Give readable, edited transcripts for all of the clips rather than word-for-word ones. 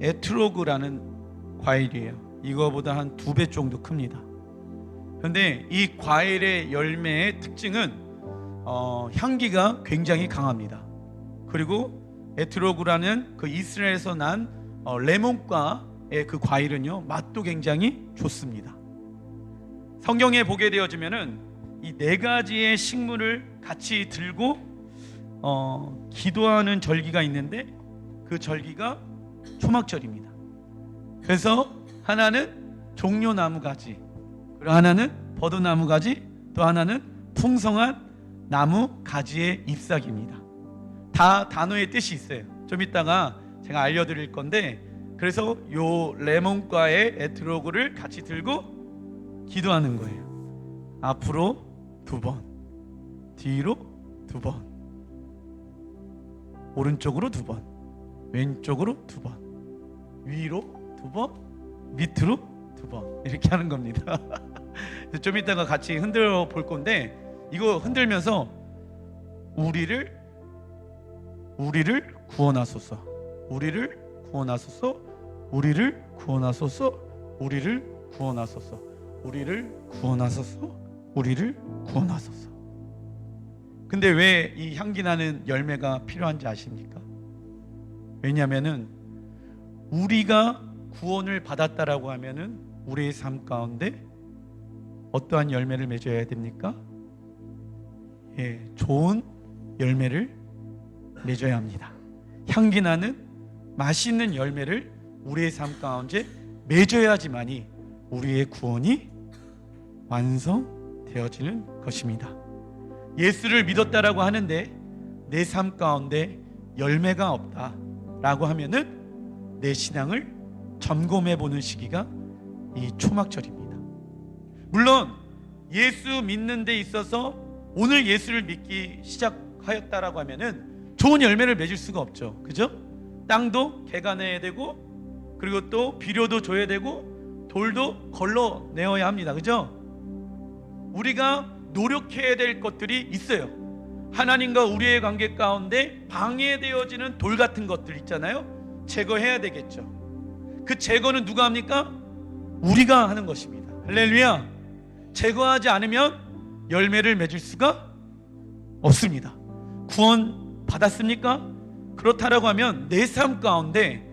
에트로그라는 과일이에요. 이거보다 한 2배 정도 큽니다. 그런데 이 과일의 열매의 특징은 향기가 굉장히 강합니다. 그리고 에트로그라는 그 이스라엘에서 난 레몬과의 그 과일은요, 맛도 굉장히 좋습니다. 성경에 보게 되어지면은 이 4가지의 식물을 같이 들고 기도하는 절기가 있는데 그 절기가 초막절입니다. 그래서 하나는 종려나무 가지, 그리고 하나는 버드나무 가지, 또 하나는 풍성한 나무 가지의 잎사귀입니다. 다 단어의 뜻이 있어요. 좀 이따가 제가 알려드릴 건데, 그래서 요 레몬과의 에트로그를 같이 들고 기도하는 거예요. 앞으로 2번, 뒤로 2번, 오른쪽으로 2번, 왼쪽으로 2번, 위로 2번, 밑으로 2번, 이렇게 하는 겁니다. 좀 이따가 같이 흔들어 볼 건데, 이거 흔들면서 우리를 구원하소서, 우리를 구원하소서, 우리를 구원하소서, 우리를 구원하소서, 우리를 구원하소서, 우리를 구원하소서. 근데 왜 이 향기 나는 열매가 필요한지 아십니까? 왜냐하면은 우리가 구원을 받았다라고 하면은 우리의 삶 가운데 어떠한 열매를 맺어야 됩니까? 좋은 열매를 맺어야 합니다. 향기 나는 맛있는 열매를 우리의 삶 가운데 맺어야지만이 우리의 구원이 완성되어지는 것입니다. 예수를 믿었다라고 하는데 내 삶 가운데 열매가 없다라고 하면은 내 신앙을 점검해 보는 시기가 이 초막절입니다. 물론 예수 믿는 데 있어서 오늘 예수를 믿기 시작하였다라고 하면은 좋은 열매를 맺을 수가 없죠. 그죠? 땅도 개간해야 되고, 그리고 또 비료도 줘야 되고, 돌도 걸러내어야 합니다. 그죠? 우리가 노력해야 될 것들이 있어요. 하나님과 우리의 관계 가운데 방해되어지는 돌 같은 것들 있잖아요. 제거해야 되겠죠. 그 제거는 누가 합니까? 우리가 하는 것입니다. 할렐루야. 제거하지 않으면 열매를 맺을 수가 없습니다. 구원 받았습니까? 그렇다라고 하면 내 삶 가운데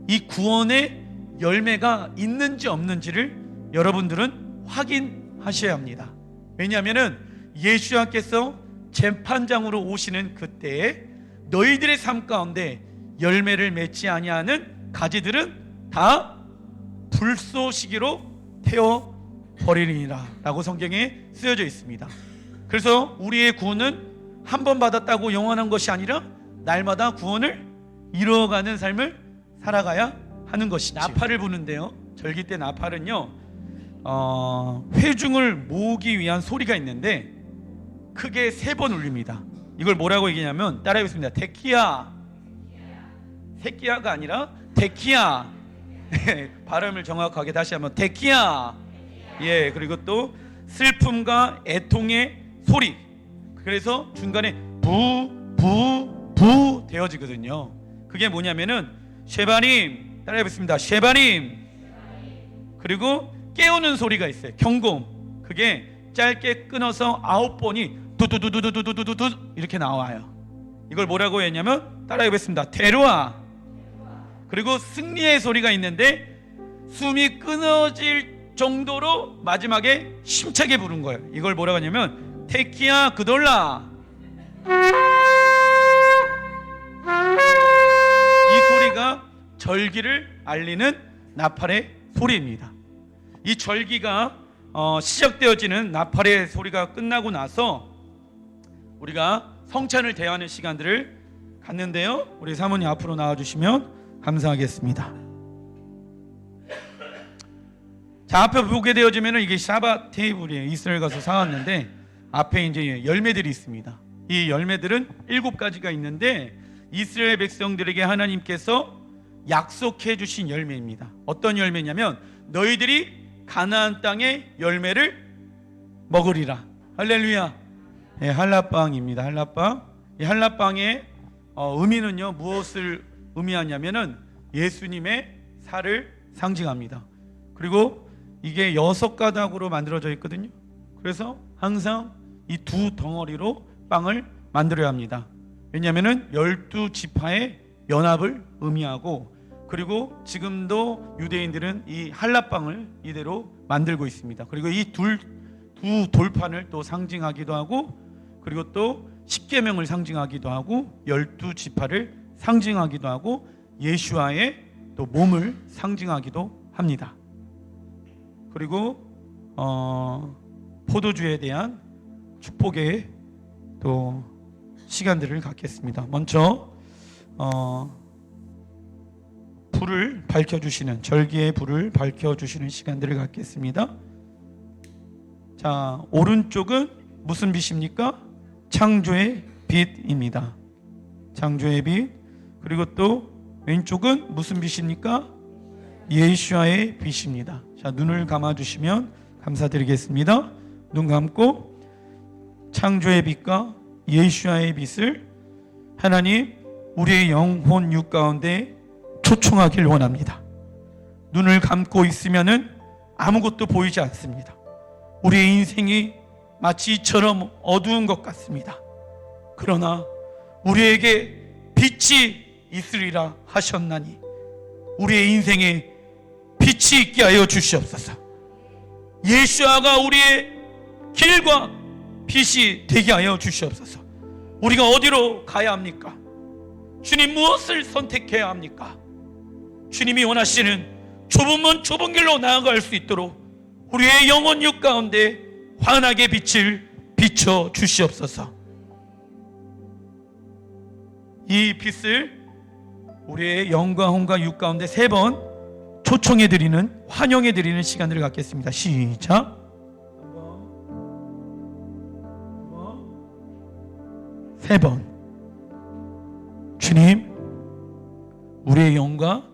이 구원의 열매가 있는지 없는지를 여러분들은 확인하셔야 합니다. 왜냐하면 예수님께서 재판장으로 오시는 그때에 너희들의 삶 가운데 열매를 맺지 아니하는 가지들은 다 불쏘시개로 태워 버리리라 라고 성경에 쓰여져 있습니다. 그래서 우리의 구원은 한 번 받았다고 영원한 것이 아니라 날마다 구원을 이루어가는 삶을 살아가야 하는 것이죠. 나팔을 부는데요, 절기 때 나팔은요 회중을 모으기 위한 소리가 있는데 크게 3번 울립니다. 이걸 뭐라고 얘기냐면, 따라해보겠습니다. 데키야. 새끼야가 아니라 데키야. 발음을 정확하게 다시 한번, 데키야. 예, 그리고 또 슬픔과 애통의 소리. 그래서 중간에 부 되어지거든요. 그게 뭐냐면은 쉐바님, 따라해보겠습니다. 쉐바님. 그리고 깨우는 소리가 있어요. 경고음. 그게 짧게 끊어서 9번이 두두두두두두두두 이렇게 나와요. 이걸 뭐라고 했냐면, 따라해보겠습니다. 데려와. 그리고 승리의 소리가 있는데 숨이 끊어질 정도로 마지막에 힘차게 부른 거예요. 이걸 뭐라고 하냐면 테키야 그돌라. 이 소리가 절기를 알리는 나팔의 소리입니다. 이 절기가 시작되어지는 나팔의 소리가 끝나고 나서 우리가 성찬을 대하는 시간들을 갖는데요, 우리 사모님 앞으로 나와주시면 감사하겠습니다. 자, 앞에 보게 되어지면 이게 샤바 테이블이에요. 이스라엘 가서 사왔는데 앞에 이제 열매들이 있습니다. 이 열매들은 7가지가 있는데 이스라엘 백성들에게 하나님께서 약속해 주신 열매입니다. 어떤 열매냐면 너희들이 가나안 땅의 열매를 먹으리라. 할렐루야. 네, 한라빵입니다. 한라빵. 이 한라빵의 의미는요, 무엇을 의미하냐면은 예수님의 살을 상징합니다. 그리고 이게 6가닥으로 만들어져 있거든요. 그래서 항상 이 두 덩어리로 빵을 만들어야 합니다. 왜냐하면 12지파의 연합을 의미하고, 그리고 지금도 유대인들은 이 할라빵을 이대로 만들고 있습니다. 그리고 이 두 돌판을 또 상징하기도 하고, 그리고 또 십계명을 상징하기도 하고, 12지파를 상징하기도 하고, 예수와의 또 몸을 상징하기도 합니다. 그리고 포도주에 대한 축복의 또 시간들을 갖겠습니다. 먼저 불을 밝혀주시는, 절기의 불을 밝혀주시는 시간들을 갖겠습니다. 자, 오른쪽은 무슨 빛입니까? 창조의 빛입니다. 창조의 빛. 그리고 또 왼쪽은 무슨 빛입니까? 예수와의 빛입니다. 자, 눈을 감아주시면 감사드리겠습니다. 눈 감고 창조의 빛과 예수와의 빛을 하나님 우리의 영혼 육 가운데 초청하길 원합니다. 눈을 감고 있으면은 아무것도 보이지 않습니다. 우리의 인생이 마치 이처럼 어두운 것 같습니다. 그러나 우리에게 빛이 있으리라 하셨나니 우리의 인생에 빛이 있게 하여 주시옵소서. 예수아가 우리의 길과 빛이 되게 하여 주시옵소서. 우리가 어디로 가야 합니까? 주님 무엇을 선택해야 합니까? 주님이 원하시는 좁은 문 좁은 길로 나아갈 수 있도록 우리의 영혼 육 가운데 환하게 빛을 비춰 주시옵소서. 이 빛을 우리의 영과 혼과 육 가운데 3번 초청해드리는, 환영해드리는 시간들을 갖겠습니다. 시작. 3번. 주님, 우리의 영과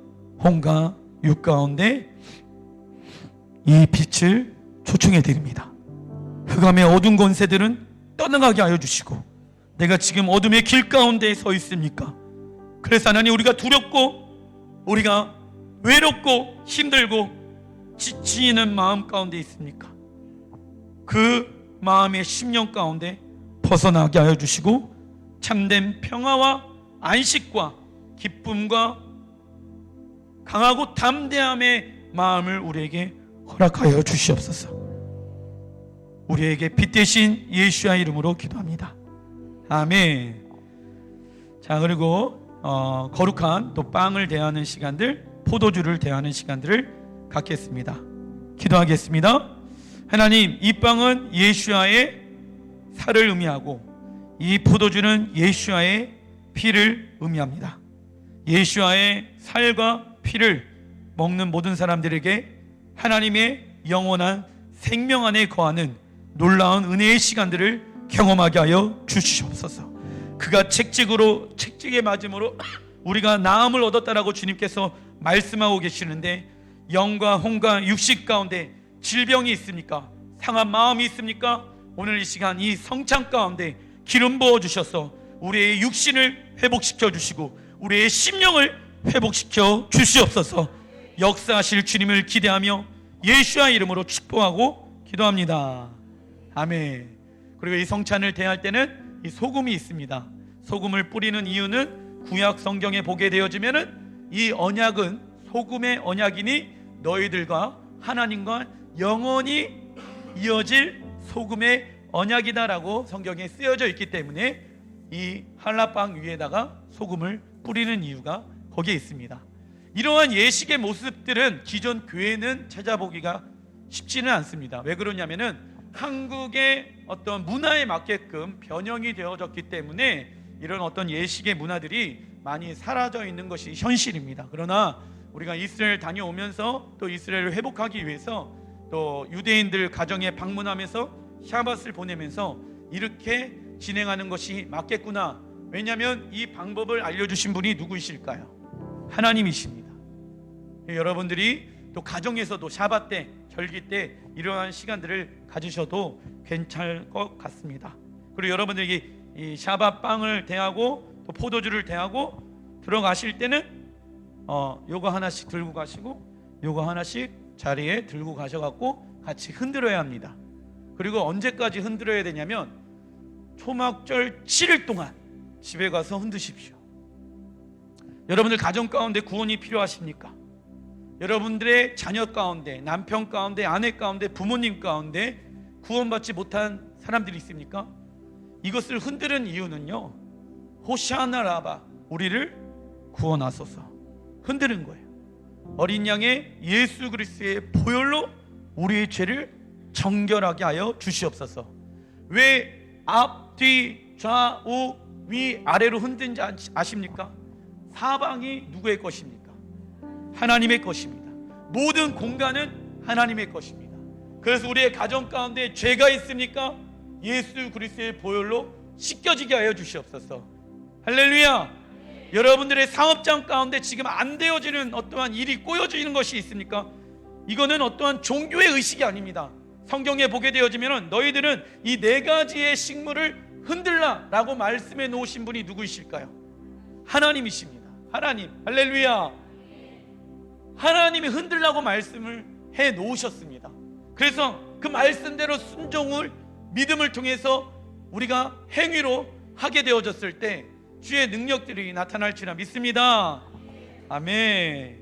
혼과 육 가운데 이 빛을 초청해드립니다. 흑암의 어두운 권세들은 떠나가게 하여 주시고, 내가 지금 어둠의 길 가운데 서 있습니까? 그래서 하나님, 우리가 두렵고 우리가 외롭고 힘들고 지치는 마음 가운데 있습니까? 그 마음의 심령 가운데 벗어나게 하여 주시고 참된 평화와 안식과 기쁨과 강하고 담대함의 마음을 우리에게 허락하여 주시옵소서. 우리에게 빛 대신 예수의 이름으로 기도합니다. 아멘. 자, 그리고 거룩한 또 빵을 대하는 시간들, 포도주를 대하는 시간들을 갖겠습니다. 기도하겠습니다. 하나님, 이 빵은 예수와의 살을 의미하고 이 포도주는 예수와의 피를 의미합니다. 예수와의 살과 피를 먹는 모든 사람들에게 하나님의 영원한 생명 안에 거하는 놀라운 은혜의 시간들을 경험하게 하여 주시옵소서. 그가 책찍에 맞음으로 우리가 나음을 얻었다라고 주님께서 말씀하고 계시는데, 영과 혼과 육식 가운데 질병이 있습니까? 상한 마음이 있습니까? 오늘 이 시간 이 성찬 가운데 기름 부어 주셔서 우리의 육신을 회복시켜 주시고 우리의 심령을 회복시켜 주시옵소서. 역사하실 주님을 기대하며 예수의 이름으로 축복하고 기도합니다. 아멘. 그리고 이 성찬을 대할 때는 이 소금이 있습니다. 소금을 뿌리는 이유는 구약 성경에 보게 되어지면은 이 언약은 소금의 언약이니 너희들과 하나님과 영원히 이어질 소금의 언약이다라고 성경에 쓰여져 있기 때문에 이 할라빵 위에다가 소금을 뿌리는 이유가 거기에 있습니다. 이러한 예식의 모습들은 기존 교회는 찾아보기가 쉽지는 않습니다. 왜 그러냐면은 한국의 어떤 문화에 맞게끔 변형이 되어졌기 때문에 이런 어떤 예식의 문화들이 많이 사라져 있는 것이 현실입니다. 그러나 우리가 이스라엘 다녀오면서 또 이스라엘을 회복하기 위해서 또 유대인들 가정에 방문하면서 샤밧을 보내면서 이렇게 진행하는 것이 맞겠구나. 왜냐하면 이 방법을 알려주신 분이 누구이실까요? 하나님이십니다. 여러분들이 또 가정에서도 샤밧 때, 절기 때 이러한 시간들을 가지셔도 괜찮을 것 같습니다. 그리고 여러분들이 이 샤밧 빵을 대하고 또 포도주를 대하고 들어가실 때는 요거 하나씩 들고 가시고 요거 하나씩 자리에 들고 가셔갖고 같이 흔들어야 합니다. 그리고 언제까지 흔들어야 되냐면 초막절 7일 동안 집에 가서 흔드십시오. 여러분들 가정 가운데 구원이 필요하십니까? 여러분들의 자녀 가운데, 남편 가운데, 아내 가운데, 부모님 가운데 구원받지 못한 사람들이 있습니까? 이것을 흔드는 이유는요, 호시아나 라바, 우리를 구원하소서, 흔드는 거예요. 어린 양의 예수 그리스도의 보혈로 우리의 죄를 정결하게 하여 주시옵소서. 왜 앞, 뒤, 좌우, 위, 아래로 흔든지 아십니까? 사방이 누구의 것입니까? 하나님의 것입니다. 모든 공간은 하나님의 것입니다. 그래서 우리의 가정 가운데 죄가 있습니까? 예수 그리스도의 보혈로 씻겨지게 하여 주시옵소서. 할렐루야. 여러분들의 사업장 가운데 지금 안 되어지는 어떠한 일이 꼬여지는 것이 있습니까? 이거는 어떠한 종교의 의식이 아닙니다. 성경에 보게 되어지면 너희들은 이 네 가지의 식물을 흔들라 라고 말씀해 놓으신 분이 누구이실까요? 하나님이십니다. 하나님. 할렐루야. 하나님이 흔들라고 말씀을 해 놓으셨습니다. 그래서 그 말씀대로 순종을, 믿음을 통해서 우리가 행위로 하게 되어졌을 때 주의 능력들이 나타날 줄 믿습니다. 아멘.